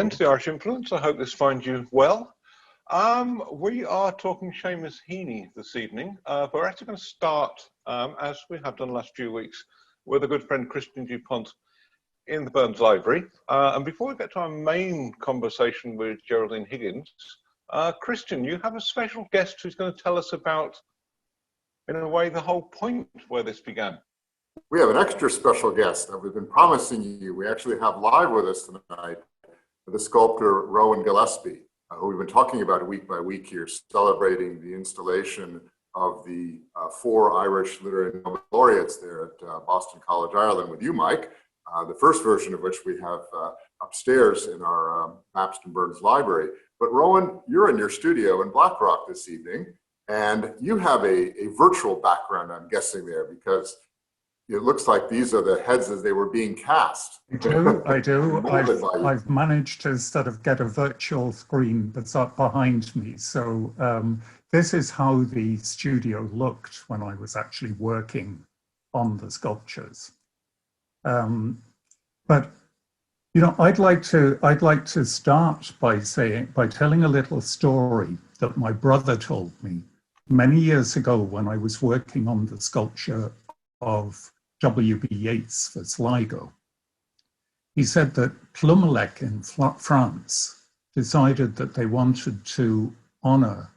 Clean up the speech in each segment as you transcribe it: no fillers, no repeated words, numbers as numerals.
again to the Irish Influence. I hope this finds you well. We are talking Seamus Heaney this evening, but we're actually going to start, as we have done the last few weeks, with a good friend, Christian Dupont, in the Burns Library. And before we get to our main conversation with Geraldine Higgins, Christian, you have a special guest who's going to tell us about, in a way, the whole point where this began. We have an extra special guest that we've been promising you. We actually have live with us tonight the sculptor Rowan Gillespie, who we've been talking about week by week here, celebrating the installation of the 4 Irish literary Nobel laureates there at Boston College, Ireland, with you, Mike. The first version of which we have upstairs in our Mapston Burns Library. But Rowan, you're in your studio in Blackrock this evening, and you have a virtual background, I'm guessing, there, because it looks like these are the heads as they were being cast. I do. I've managed to sort of get a virtual screen that's up behind me. So this is how the studio looked when I was actually working on the sculptures. But you know, I'd like to start by telling a little story that my brother told me many years ago when I was working on the sculpture of W.B. Yeats for Sligo. He said that Plumelec in France decided that they wanted to honor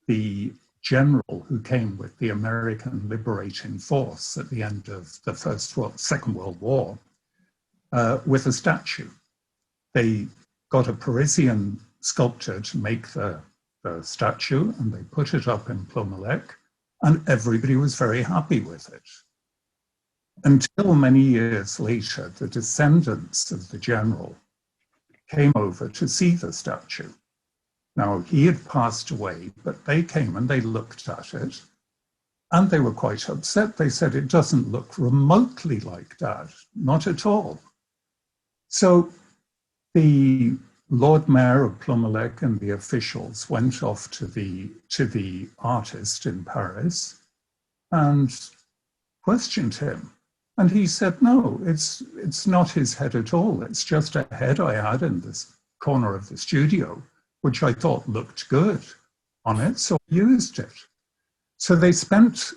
the general who came with the American liberating force at the end of the Second World War with a statue. They got a Parisian sculptor to make the statue, and they put it up in Plumelec, and everybody was very happy with it. Until many years later, the descendants of the general came over to see the statue. Now, he had passed away, but they came and they looked at it, and they were quite upset. They said, it doesn't look remotely like that, not at all. So the Lord Mayor of Plumelec and the officials went off to the artist in Paris and questioned him. And he said, no, it's not his head at all. It's just a head I had in this corner of the studio, which I thought looked good on it, so I used it. So they spent,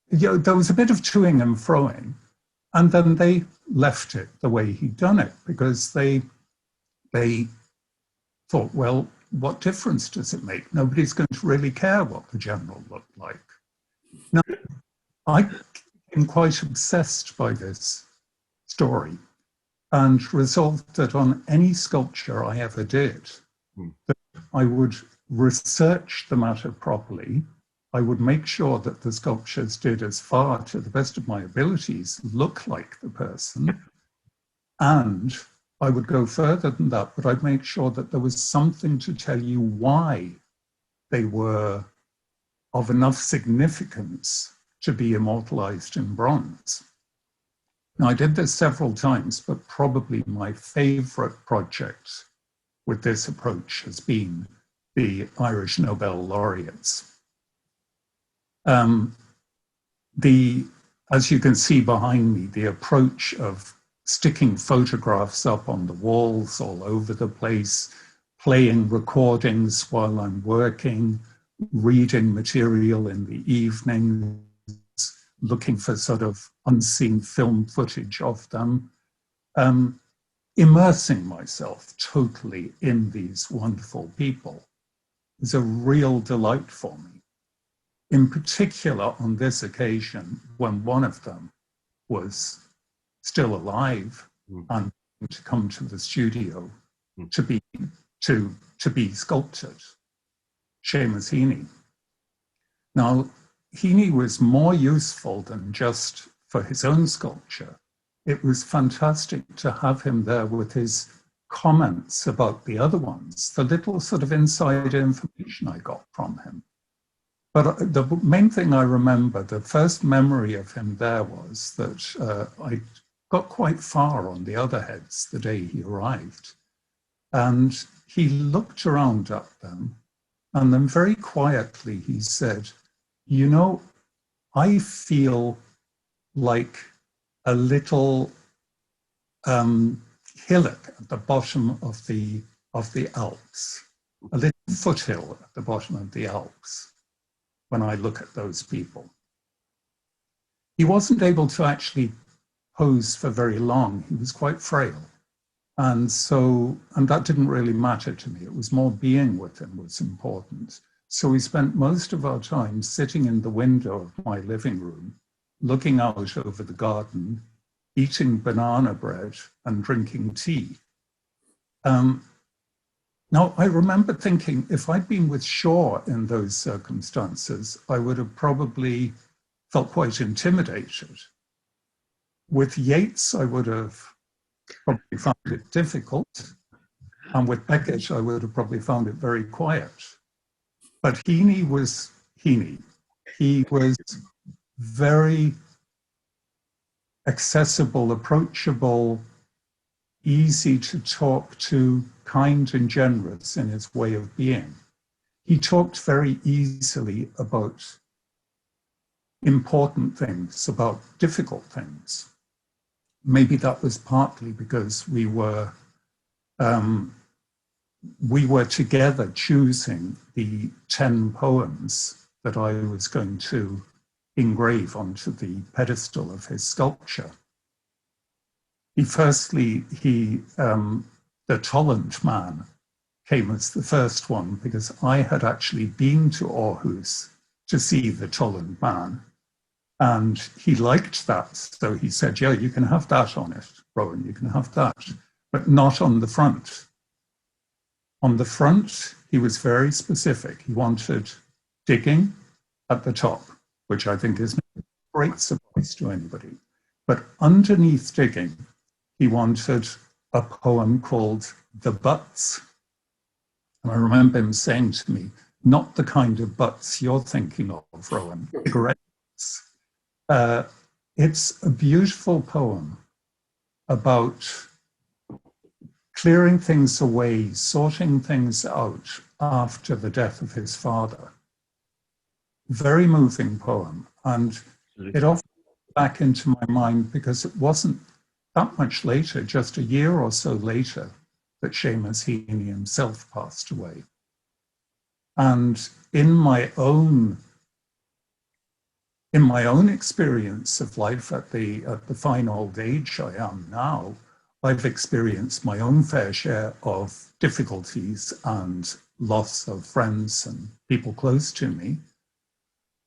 there was a bit of toing and froing, and then they left it the way he'd done it, because they thought, well, what difference does it make? Nobody's going to really care what the general looked like. Now, I became quite obsessed by this story and resolved that on any sculpture I ever did, that I would research the matter properly. I would make sure that the sculptures did, as far to the best of my abilities, look like the person. And I would go further than that, but I'd make sure that there was something to tell you why they were of enough significance to be immortalized in bronze. Now, I did this several times, but probably my favorite project with this approach has been the Irish Nobel laureates. As you can see behind me, the approach of sticking photographs up on the walls all over the place, playing recordings while I'm working, reading material in the evening, looking for sort of unseen film footage of them, immersing myself totally in these wonderful people is a real delight for me. In particular, on this occasion, when one of them was still alive and to come to the studio to be sculpted, Seamus Heaney. Now, Heaney was more useful than just for his own sculpture. It was fantastic to have him there with his comments about the other ones, the little sort of inside information I got from him. But the main thing I remember, the first memory of him there was that I got quite far on the other heads the day he arrived. And he looked around at them, and then very quietly he said, you know, I feel like a little hillock at the bottom of the of the Alps, a little foothill at the bottom of the Alps, when I look at those people. He wasn't able to actually pose for very long. He was quite frail. And that didn't really matter to me. It was more being with him was important. So we spent most of our time sitting in the window of my living room, looking out over the garden, eating banana bread and drinking tea. Now, I remember thinking, if I'd been with Shaw in those circumstances, I would have probably felt quite intimidated. With Yeats, I would have probably found it difficult. And with Beckett, I would have probably found it very quiet. But Heaney was Heaney. He was very accessible, approachable, easy to talk to, kind and generous in his way of being. He talked very easily about important things, about difficult things. Maybe that was partly because we were together choosing the 10 poems that I was going to engrave onto the pedestal of his sculpture. The Tolland Man came as the first one because I had actually been to Aarhus to see the Tolland Man, and he liked that. So he said, yeah, you can have that on it, Rowan, you can have that, but not on the front. On the front, he was very specific. He wanted digging at the top, which I think is no great surprise to anybody. But underneath digging, he wanted a poem called The Butts. And I remember him saying to me, not the kind of butts you're thinking of, Rowan, cigarette butts. It's a beautiful poem about clearing things away, sorting things out after the death of his father. Very moving poem. And it often came back into my mind because it wasn't that much later, just a year or so later, that Seamus Heaney himself passed away. And in my own experience of life at the fine old age I am now, I've experienced my own fair share of difficulties and loss of friends and people close to me.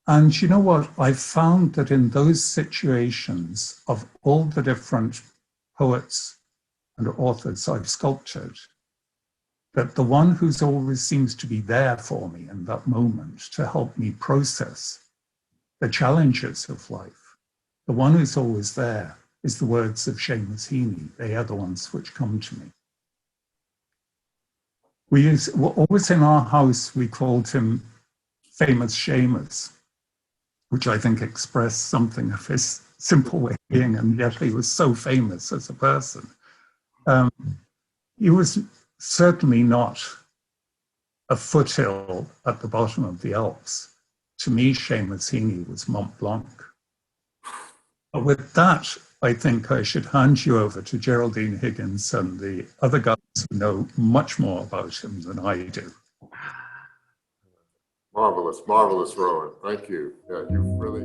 And you know what? I've found that in those situations, of all the different poets and authors I've sculptured, that the one who's always seems to be there for me in that moment to help me process the challenges of life, the one who's always there is the words of Seamus Heaney. They are the ones which come to me. Always in our house, we called him Famous Seamus, which I think expressed something of his simple way of being, and yet he was so famous as a person. He was certainly not a foothill at the bottom of the Alps. To me, Seamus Heaney was Mont Blanc. But with that, I think I should hand you over to Geraldine Higgins and the other guys who know much more about him than I do. Marvelous, marvelous, Rowan. Thank you. Yeah, you've really...